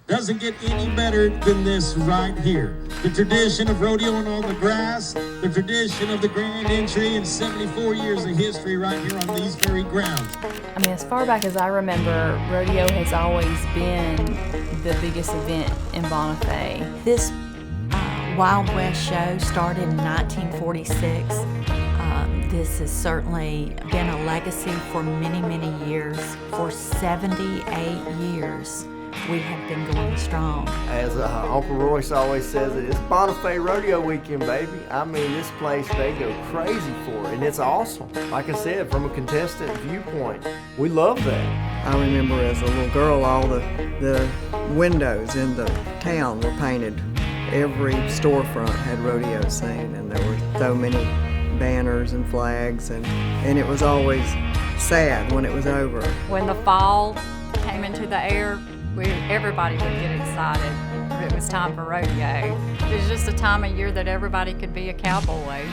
Doesn't get any better than this right here. The tradition of rodeoing on the grass, the tradition of the grand entry, and 74 years of history right here on these very grounds. I mean, as far back as I remember, rodeo has always been the biggest event in Bonifay. This Wild West show started in 1946. This has certainly been a legacy for many, many years. For 78 years, we have been going strong. As Uncle Royce always says, it's Bonifay Rodeo Weekend, baby. I mean, this place, they go crazy for it, and it's awesome. Like I said, from a contestant viewpoint, we love that. I remember as a little girl, all the windows in the town were painted. Every storefront had rodeo scene, and there were so many banners and flags, and it was always sad when it was over. When the fall came into the air, everybody would get excited. It was time for rodeo. It was just a time of year that everybody could be a cowboy.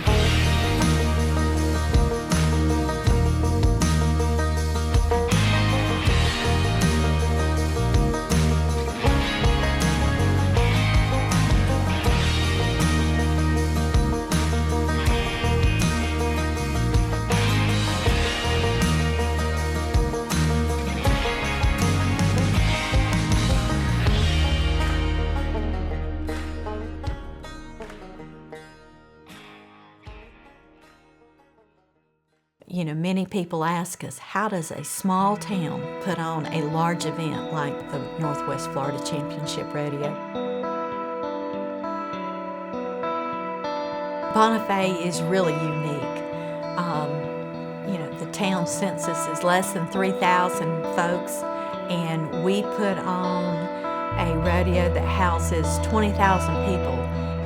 You know, many people ask us, how does a small town put on a large event like the Northwest Florida Championship Rodeo? Bonifay is really unique. You know, the town census is less than 3,000 folks, and we put on a rodeo that houses 20,000 people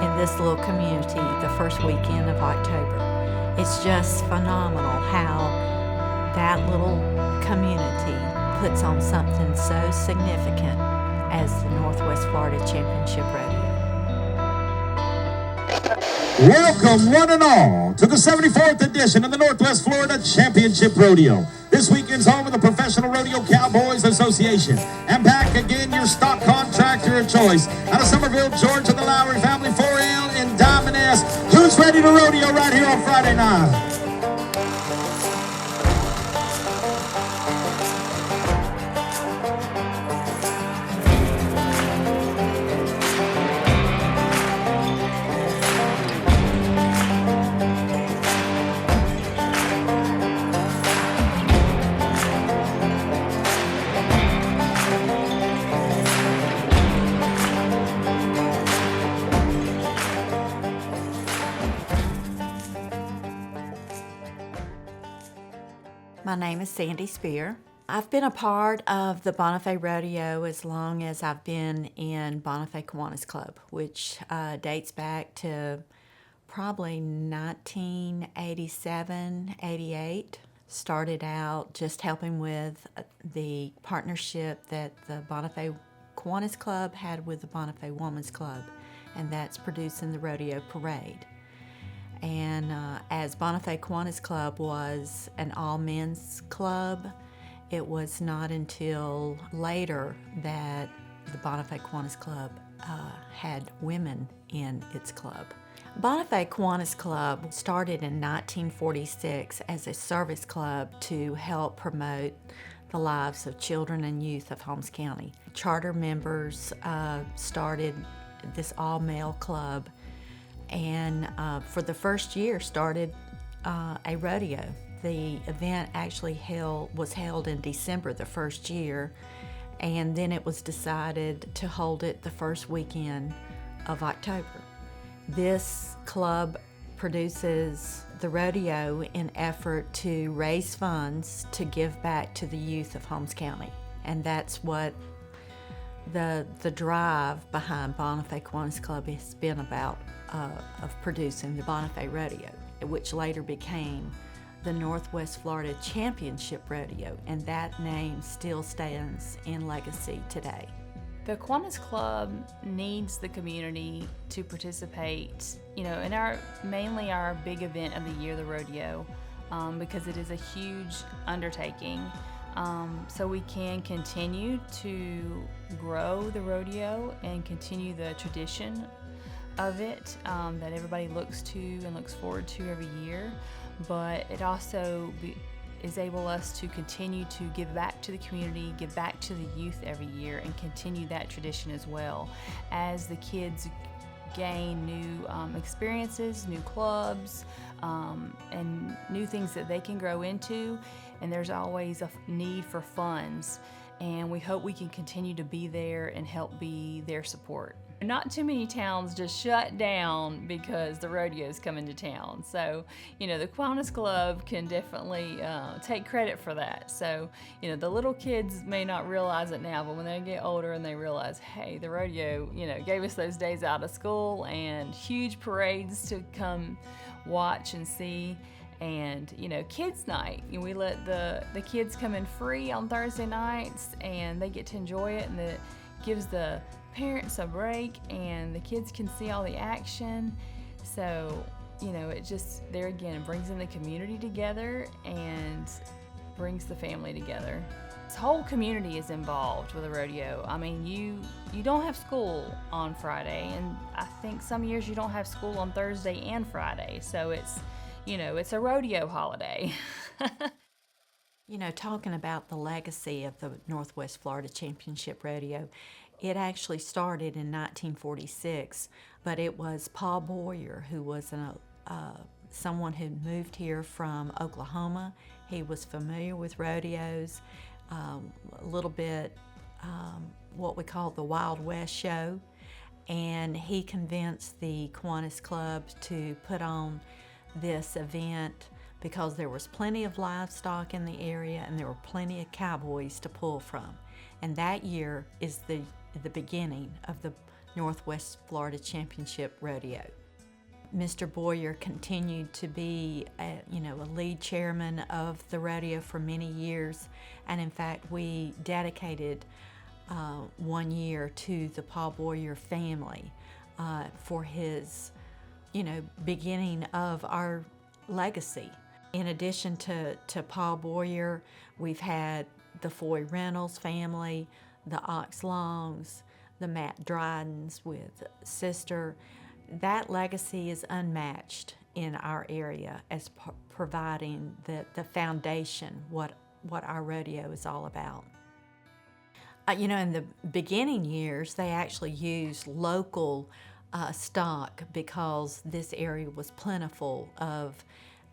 in this little community the first weekend of October. It's just phenomenal how that little community puts on something so significant as the Northwest Florida Championship Rodeo. Welcome, one and all, to the 74th edition of the Northwest Florida Championship Rodeo. This weekend's home of the Professional Rodeo Cowboys Association. And back again, your stock contractor of choice. Out of Somerville, Georgia, the Lowry family, 4L and Diamond S. Who's ready to rodeo right here on Friday night? My name is Sandy Spear. I've been a part of the Bonifay Rodeo as long as I've been in Bonifay Kiwanis Club, which dates back to probably 1987, 88. Started out just helping with the partnership that the Bonifay Kiwanis Club had with the Bonifay Women's Club, and that's producing the rodeo parade. And as Bonifay Kiwanis Club was an all-men's club, it was not until later that the Bonifay Kiwanis Club had women in its club. Bonifay Kiwanis Club started in 1946 as a service club to help promote the lives of children and youth of Holmes County. Charter members started this all-male club, and for the first year started a rodeo. The event actually was held in December the first year, and then it was decided to hold it the first weekend of October. This club produces the rodeo in effort to raise funds to give back to the youth of Holmes County, and that's what the drive behind Bonifay Kiwanis Club has been about, of producing the Bonifay Rodeo, which later became the Northwest Florida Championship Rodeo, and that name still stands in legacy today. The Kiwanis Club needs the community to participate, in mainly our big event of the year, the rodeo, because it is a huge undertaking. so we can continue to grow the rodeo and continue the tradition of it that everybody looks to and looks forward to every year. But it also is able us to continue to give back to the community, give back to the youth every year, and continue that tradition as well as the kids gain new experiences, new clubs, and new things that they can grow into. And there's always a need for funds, and we hope we can continue to be there and help be their support. Not too many towns just shut down because the rodeo's coming to town. So, the Kiwanis Club can definitely take credit for that. So, the little kids may not realize it now, but when they get older and they realize, hey, the rodeo, gave us those days out of school and huge parades to come watch and see. And kids night, we let the kids come in free on Thursday nights, and they get to enjoy it, and it gives the parents a break, and the kids can see all the action. So it just, there again, it brings in the community together and brings the family together. This whole community is involved with the rodeo. I mean, you don't have school on Friday, and I think some years you don't have school on Thursday and Friday. So it's it's a rodeo holiday. Talking about the legacy of the Northwest Florida Championship Rodeo, it actually started in 1946, but it was Paul Boyer, who was someone who moved here from Oklahoma. He was familiar with rodeos, a little bit what we call the Wild West show, and he convinced the Kiwanis Club to put on this event because there was plenty of livestock in the area and there were plenty of cowboys to pull from. And that year is the beginning of the Northwest Florida Championship Rodeo. Mr. Boyer continued to be a lead chairman of the rodeo for many years, and in fact we dedicated 1 year to the Paul Boyer family for his beginning of our legacy. In addition to Paul Boyer, we've had the Foy Reynolds family, the Ox Longs, the Matt Drydens with sister. That legacy is unmatched in our area as providing the foundation, what our rodeo is all about. In the beginning years, they actually used local stock because this area was plentiful of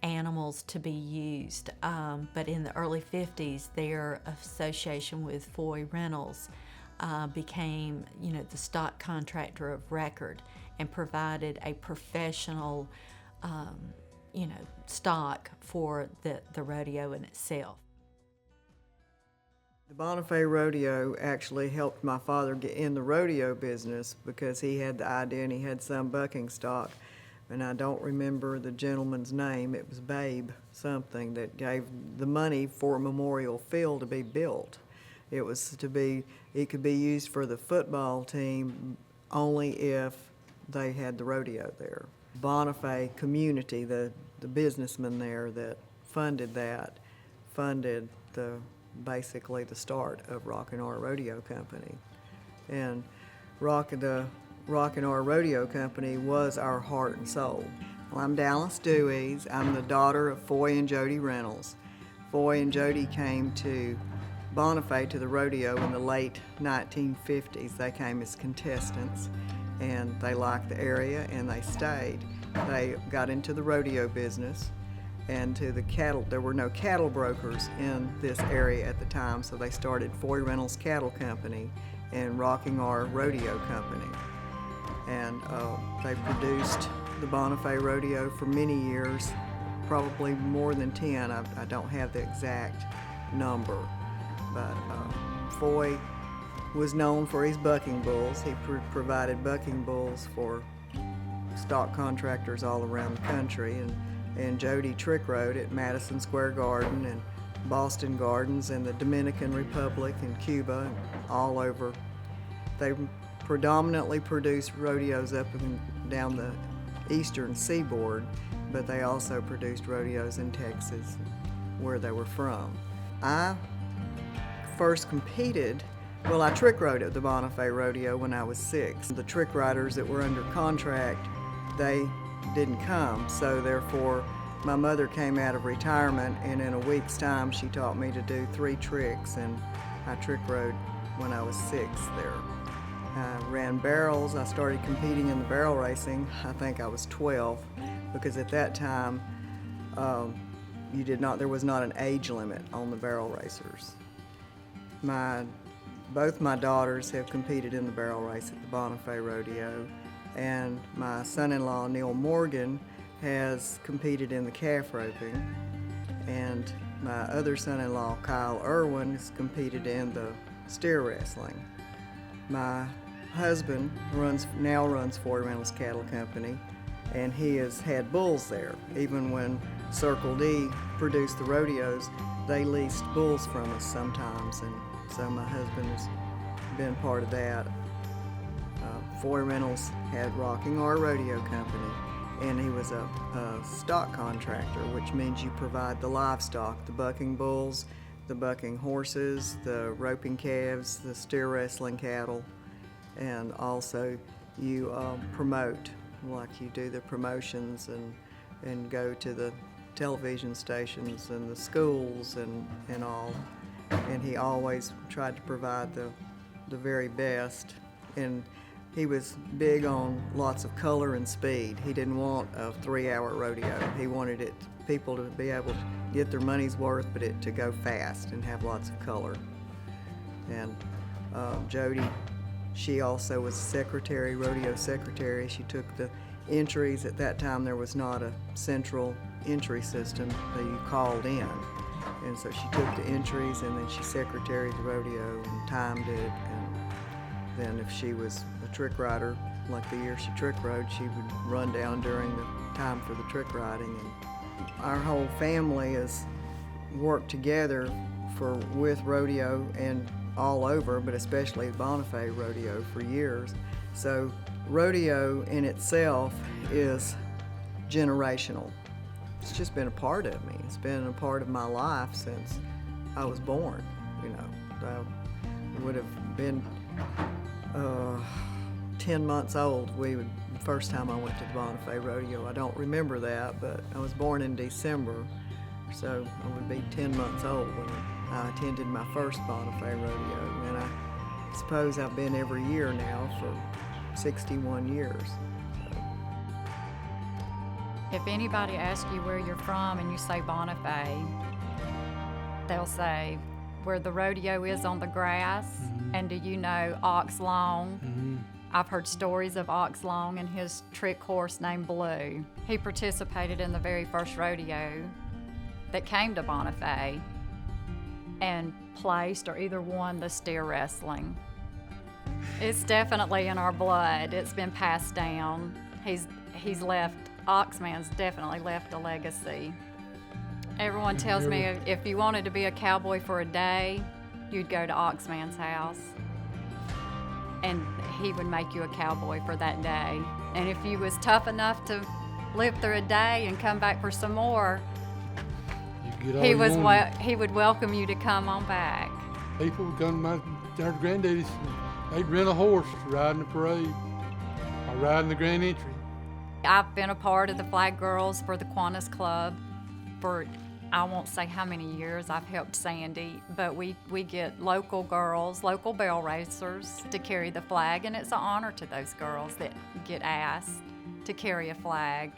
animals to be used. But in the early 50s, their association with Foy Reynolds became, the stock contractor of record and provided a professional, stock for the rodeo in itself. The Bonifay Rodeo actually helped my father get in the rodeo business because he had the idea and he had some bucking stock. And I don't remember the gentleman's name. It was Babe something that gave the money for a memorial field to be built. It could be used for the football team only if they had the rodeo there. Bonifay community, the businessman there that funded basically the start of Rockin' R Rodeo Company. And the Rockin' R Rodeo Company was our heart and soul. Well, I'm Dallas Dewey's. I'm the daughter of Foy and Jody Reynolds. Foy and Jody came to Bonifay to the rodeo in the late 1950s. They came as contestants and they liked the area and they stayed. They got into the rodeo business and to the cattle. There were no cattle brokers in this area at the time, so they started Foy Reynolds Cattle Company and Rockin' R Rodeo Company. And they produced the Bonifay Rodeo for many years, probably more than 10. I don't have the exact number, but Foy was known for his bucking bulls. He provided bucking bulls for stock contractors all around the country, and Jody Trick Road at Madison Square Garden and Boston Gardens and the Dominican Republic and Cuba and all over. They predominantly produced rodeos up and down the eastern seaboard, but they also produced rodeos in Texas, where they were from. I first competed, well, I trick rode at the Bonifay Rodeo when I was 6. The trick riders that were under contract, they didn't come, so therefore my mother came out of retirement, and in a week's time she taught me to do 3 tricks, and I trick rode when I was 6 there. I ran barrels. I started competing in the barrel racing, I think I was 12, because at that time there was not an age limit on the barrel racers. Both my daughters have competed in the barrel race at the Bonifay Rodeo, and my son-in-law, Neil Morgan, has competed in the calf roping, and my other son-in-law, Kyle Irwin, has competed in the steer wrestling. My husband now runs Ford Reynolds Cattle Company, and he has had bulls there. Even when Circle D produced the rodeos, they leased bulls from us sometimes, and so my husband has been part of that. Ford Reynolds had Rocking R Rodeo Company, and he was a stock contractor, which means you provide the livestock, the bucking bulls, the bucking horses, the roping calves, the steer wrestling cattle, and also you promote, like you do the promotions and go to the television stations and the schools and all. And he always tried to provide the very best. And he was big on lots of color and speed. He didn't want a 3-hour rodeo. He wanted people to be able to get their money's worth, but it to go fast and have lots of color. And Jody, she also was secretary, rodeo secretary. She took the entries. At that time, there was not a central entry system that you called in. And so she took the entries, and then she secretaried the rodeo and timed it. And then if she was a trick rider, like the year she trick rode, she would run down during the time for the trick riding. And our whole family has worked together with rodeo and all over, but especially the Bonifay Rodeo for years. So rodeo in itself is generational. It's just been a part of me. It's been a part of my life since I was born, you know. I would have been 10 months old the first time I went to the Bonifay Rodeo. I don't remember that, but I was born in December, so I would be 10 months old when I attended my first Bonifay Rodeo, and I suppose I've been every year now for 61 years. If anybody asks you where you're from and you say Bonifay, they'll say where the rodeo is on the grass. Mm-hmm. And do you know Ox Long? Mm-hmm. I've heard stories of Ox Long and his trick horse named Blue. He participated in the very first rodeo that came to Bonifay and placed or either won the steer wrestling. It's definitely in our blood. It's been passed down. He's left. Oxman's definitely left a legacy. Everyone tells me if you wanted to be a cowboy for a day, you'd go to Oxman's house, and he would make you a cowboy for that day. And if you was tough enough to live through a day and come back for some more, he would welcome you to come on back. People would come to our granddaddies, they'd rent a horse to ride in the parade or ride in the grand entry. I've been a part of the Flag Girls for the Kiwanis Club for, I won't say how many years. I've helped Sandy, but we get local girls, local barrel racers to carry the flag, and it's an honor to those girls that get asked to carry a flag.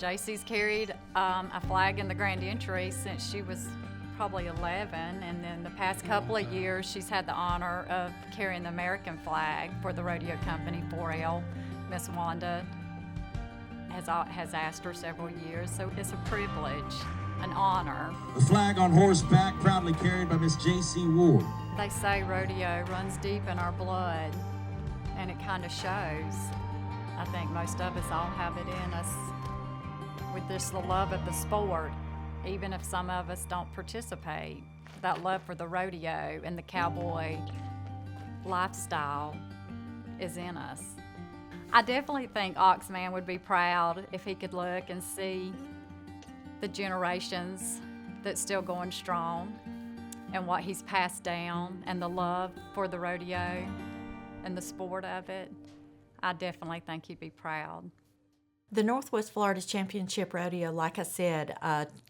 JC's carried a flag in the grand entry since she was probably 11, and then the past couple of years she's had the honor of carrying the American flag for the rodeo company 4L. Miss Wanda has asked her several years, so it's a privilege, an honor. The flag on horseback, proudly carried by Miss J.C. Ward. They say rodeo runs deep in our blood, and it kind of shows. I think most of us all have it in us with the love of the sport, even if some of us don't participate. That love for the rodeo and the cowboy lifestyle is in us. I definitely think Oxman would be proud if he could look and see the generations that's still going strong. and what he's passed down and the love for the rodeo and the sport of it, I definitely think he'd be proud. The Northwest Florida Championship Rodeo, like I said,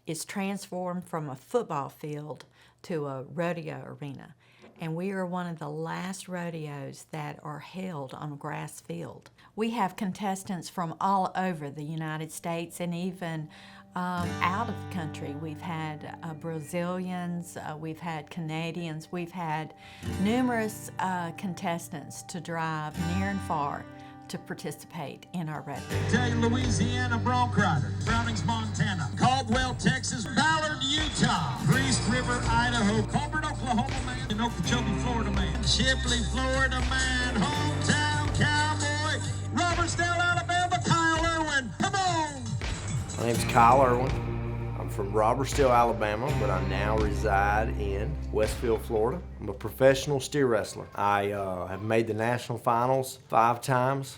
is transformed from a football field to a rodeo arena. And we are one of the last rodeos that are held on a grass field. We have contestants from all over the United States and even out of the country. We've had Brazilians, we've had Canadians, we've had numerous contestants to drive near and far to participate in our rodeo. Tell Louisiana bronc rider, Brownings, Montana, Caldwell, Texas, Ballard, Utah, Priest River, Idaho, Colbert, Oklahoma man, and Okeechobee, Florida man, Shipley, Florida man, hometown cowboy, Robertsdale, Alabama, Kyle Irwin. Come on! My name's Kyle Irwin. I'm from Robertsdale, Alabama, but I now reside in Westfield, Florida. I'm a professional steer wrestler. I have made the national finals 5 times.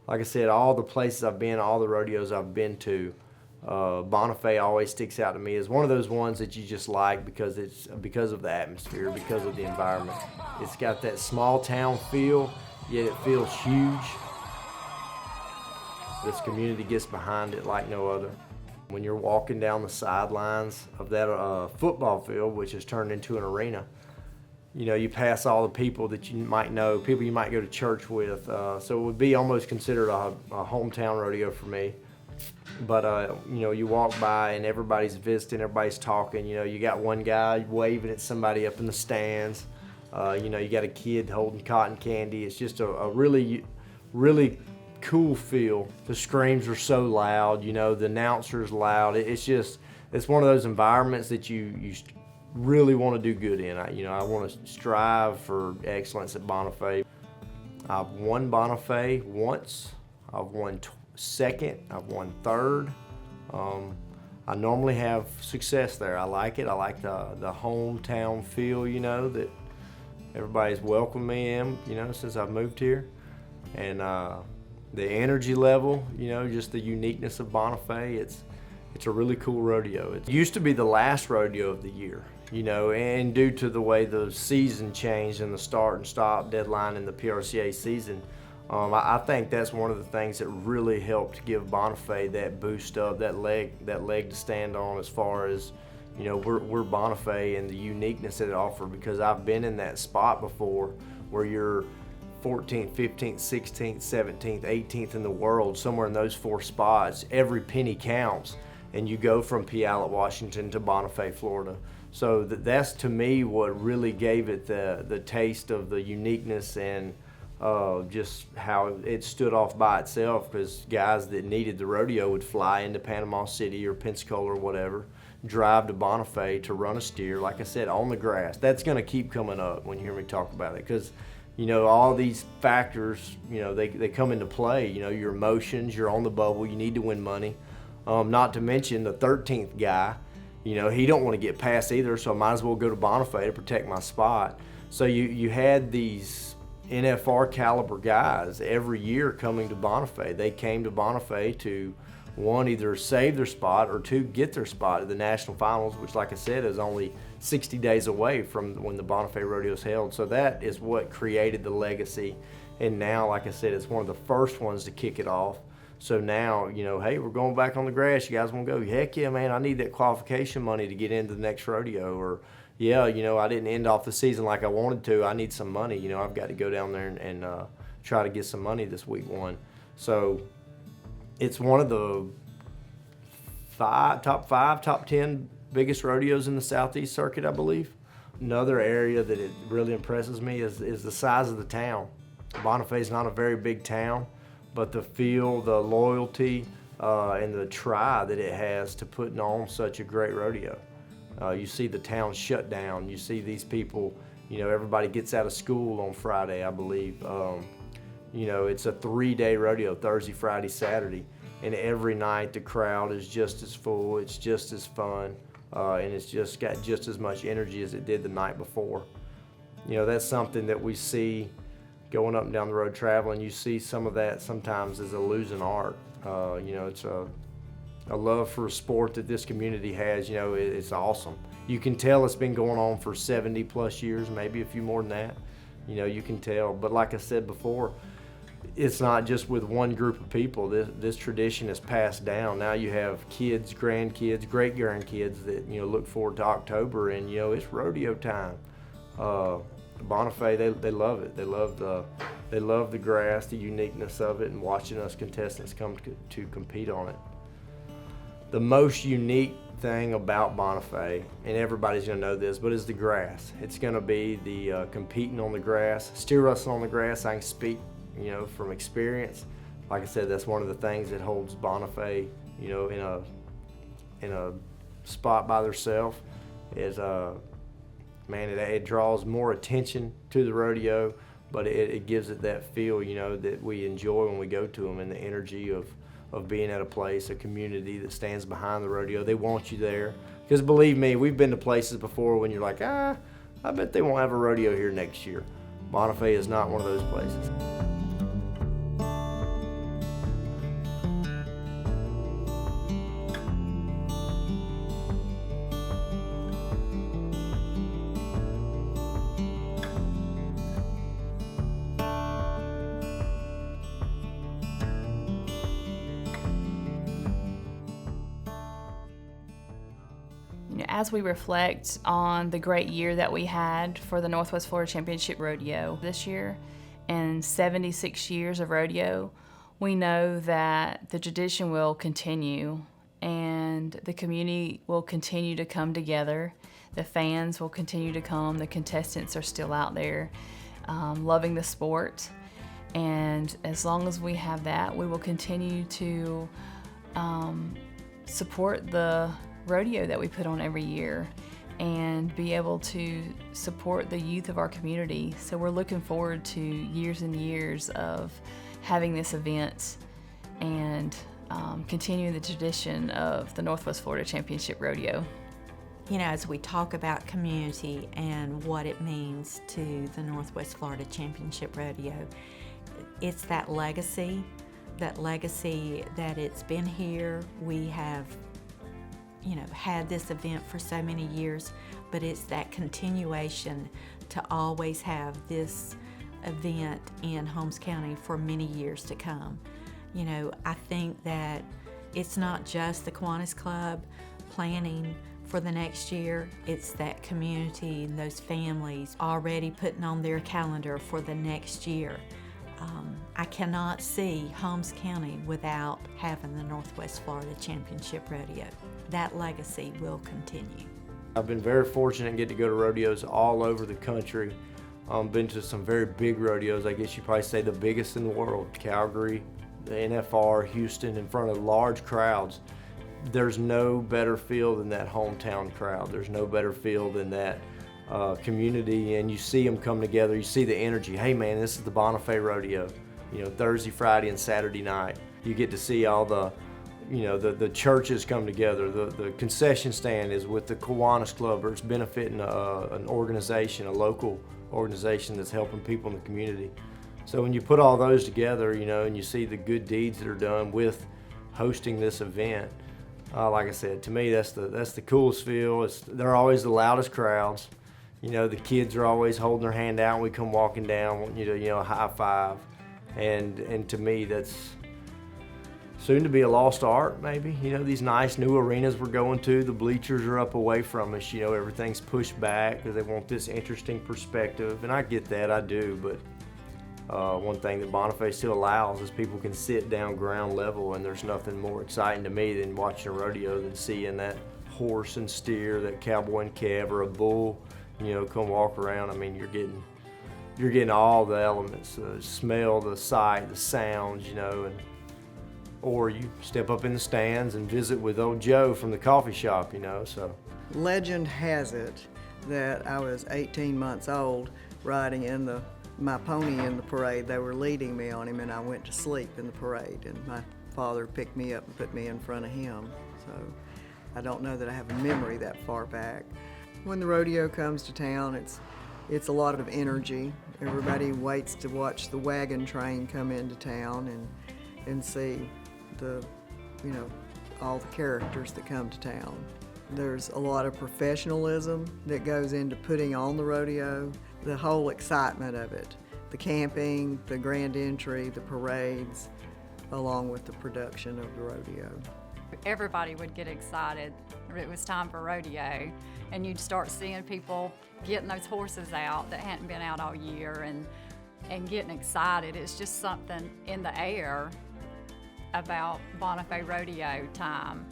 Like I said, all the places I've been, all the rodeos I've been to, Bonifay always sticks out to me as one of those ones that you just like because of the atmosphere, because of the environment. It's got that small town feel, yet it feels huge. This community gets behind it like no other. When you're walking down the sidelines of that football field, which has turned into an arena, you know, you pass all the people that you might know, people you might go to church with. So it would be almost considered a hometown rodeo for me. But, you know, you walk by and everybody's visiting, everybody's talking. You know, you got one guy waving at somebody up in the stands. You know, you got a kid holding cotton candy. It's just a really, really cool feel. The screams are so loud, you know, the announcer's loud. It's one of those environments that you really want to do good in. I want to strive for excellence at Bonifay. I've won Bonifay once. I've won second. I've won third. I normally have success there. I like it. I like the hometown feel, you know, that everybody's welcomed me in, you know, since I've moved here. And the energy level, you know, just the uniqueness of Bonifay, it's a really cool rodeo. It used to be the last rodeo of the year, you know, and due to the way the season changed and the start and stop deadline in the PRCA season, I think that's one of the things that really helped give Bonifay that boost up, that leg to stand on as far as, you know, we're Bonifay and the uniqueness that it offers, because I've been in that spot before where you're 14th, 15th, 16th, 17th, 18th in the world, somewhere in those 4 spots. Every penny counts, and you go from Puyallup, Washington to Bonifay, Florida. So that's to me what really gave it the taste of the uniqueness and just how it stood off by itself, because guys that needed the rodeo would fly into Panama City or Pensacola or whatever, drive to Bonifay to run a steer, like I said, on the grass. That's going to keep coming up when you hear me talk about it, because you know, all these factors, you know, they come into play. You know, your emotions, you're on the bubble, you need to win money. Not to mention the 13th guy, you know, he don't want to get past either, so I might as well go to Bonifay to protect my spot. So you had these NFR caliber guys every year coming to Bonifay. They came to Bonifay to, 1, either save their spot, or 2, get their spot at the national finals, which, like I said, is only 60 days away from when the Bonifay Rodeo is held. So that is what created the legacy. And now, like I said, it's one of the first ones to kick it off. So now, you know, hey, we're going back on the grass. You guys want to go? Heck yeah, man, I need that qualification money to get into the next rodeo. Or, yeah, you know, I didn't end off the season like I wanted to. I need some money. You know, I've got to go down there and try to get some money this week 1. So it's one of the top 10 biggest rodeos in the Southeast Circuit, I believe. Another area that it really impresses me is the size of the town. Bonifay is not a very big town, but the feel, the loyalty, and the try that it has to putting on such a great rodeo. You see the town shut down. You see these people, you know, everybody gets out of school on Friday, I believe. You know, it's a 3-day rodeo, Thursday, Friday, Saturday. And every night the crowd is just as full, it's just as fun, and it's just got just as much energy as it did the night before. You know, that's something that we see going up and down the road traveling. You see some of that sometimes as a losing art. You know, it's a love for a sport that this community has. You know, it's awesome. You can tell it's been going on for 70 plus years, maybe a few more than that. You know, you can tell. But like I said before, it's not just with one group of people. This tradition is passed down. Now you have kids, grandkids, great-grandkids that, you know, look forward to October, and, you know, it's rodeo time. Bonifay, they love it. They love the grass, the uniqueness of it, and watching us contestants come to compete on it. The most unique thing about Bonifay, and everybody's gonna know this, but is the grass. It's gonna be the competing on the grass, steer wrestling on the grass. I can speak, you know, from experience. Like I said, that's one of the things that holds Bonifay, you know, in a spot by themselves. Is man, it draws more attention to the rodeo, but it gives it that feel, you know, that we enjoy when we go to them, and the energy of being at a place, a community that stands behind the rodeo. They want you there. Because believe me, we've been to places before when you're like, I bet they won't have a rodeo here next year. Bonifay is not one of those places. As we reflect on the great year that we had for the Northwest Florida Championship Rodeo this year and 76 years of rodeo, we know that the tradition will continue and the community will continue to come together. The fans will continue to come. The contestants are still out there loving the sport. And as long as we have that, we will continue to support the rodeo that we put on every year and be able to support the youth of our community. So we're looking forward to years and years of having this event and continuing the tradition of the Northwest Florida Championship Rodeo. You know, as we talk about community and what it means to the Northwest Florida Championship Rodeo, it's that legacy that it's been here. We have, you know, had this event for so many years, but it's that continuation to always have this event in Holmes County for many years to come. You know, I think that it's not just the Kiwanis Club planning for the next year, it's that community and those families already putting on their calendar for the next year. I cannot see Holmes County without having the Northwest Florida Championship Rodeo. That legacy will continue. I've been very fortunate and get to go to rodeos all over the country. Been to some very big rodeos. I guess you probably say the biggest in the world. Calgary, the NFR, Houston, in front of large crowds. There's no better feel than that hometown crowd. There's no better feel than that community, and you see them come together. You see the energy. Hey man, this is the Bonifay Rodeo. You know, Thursday, Friday, and Saturday night. You get to see all the, you know, the churches come together. The concession stand is with the Kiwanis Club, or it's benefiting an organization, a local organization that's helping people in the community. So when you put all those together, you know, and you see the good deeds that are done with hosting this event, like I said, to me that's the coolest feel. They're always the loudest crowds. You know, the kids are always holding their hand out when we come walking down, wanting you to, high five. And to me, that's soon to be a lost art, maybe. You know, these nice new arenas we're going to, the bleachers are up away from us. You know, everything's pushed back because they want this interesting perspective. And I get that, I do. But one thing that Bonifay still allows is people can sit down ground level, and there's nothing more exciting to me than watching a rodeo than seeing that horse and steer, that cowboy and calf, or a bull, you know, come walk around. I mean, you're getting all the elements, the smell, the sight, the sounds, you know, or you step up in the stands and visit with old Joe from the coffee shop, you know, so. Legend has it that I was 18 months old riding my pony in the parade. They were leading me on him, and I went to sleep in the parade, and my father picked me up and put me in front of him. So I don't know that I have a memory that far back. When the rodeo comes to town, it's a lot of energy. Everybody waits to watch the wagon train come into town and see all the characters that come to town. There's a lot of professionalism that goes into putting on the rodeo, the whole excitement of it, the camping, the grand entry, the parades, along with the production of the rodeo. Everybody would get excited when it was time for rodeo, and you'd start seeing people getting those horses out that hadn't been out all year and getting excited. It's just something in the air about Bonifay rodeo time.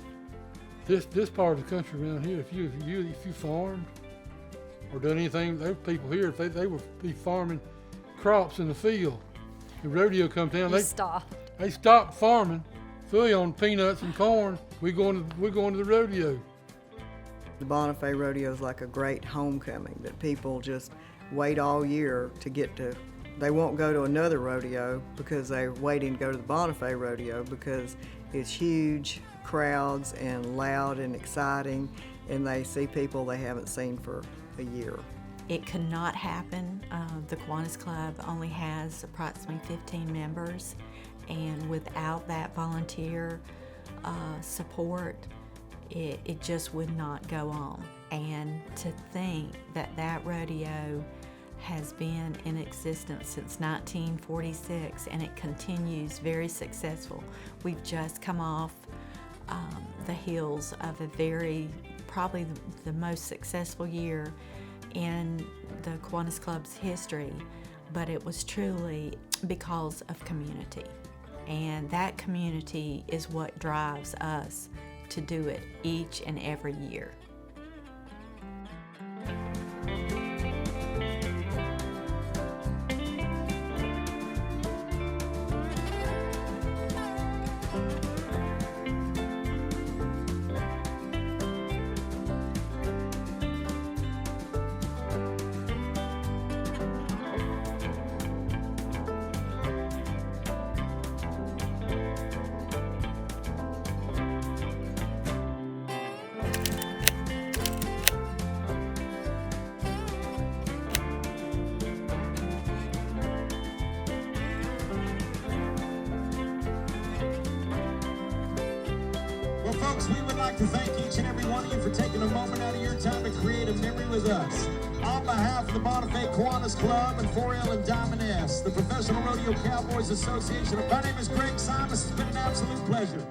This part of the country around here, if you farmed or done anything, there were people here, if they would be farming crops in the field. The rodeo come down, they stopped farming, fully on peanuts and corn. We're going to the rodeo. The Bonifay rodeo is like a great homecoming that people just wait all year to get to. They won't go to another rodeo because they're waiting to go to the Bonifay rodeo because it's huge crowds and loud and exciting, and they see people they haven't seen for a year. It could not happen. The Kiwanis Club only has approximately 15 members, and without that volunteer support, it just would not go on. And to think that that rodeo has been in existence since 1946 and it continues very successful. We've just come off the heels of probably the most successful year in the Kiwanis Club's history, but it was truly because of community. And that community is what drives us to do it each and every year. Well, folks, we would like to thank each and every one of you for taking a moment out of your time to create a memory with us. On behalf of the Bonifay Kiwanis Club and 4L and Diamond S, the Professional Rodeo Cowboys Association, my name is Greg Simon. It's been an absolute pleasure.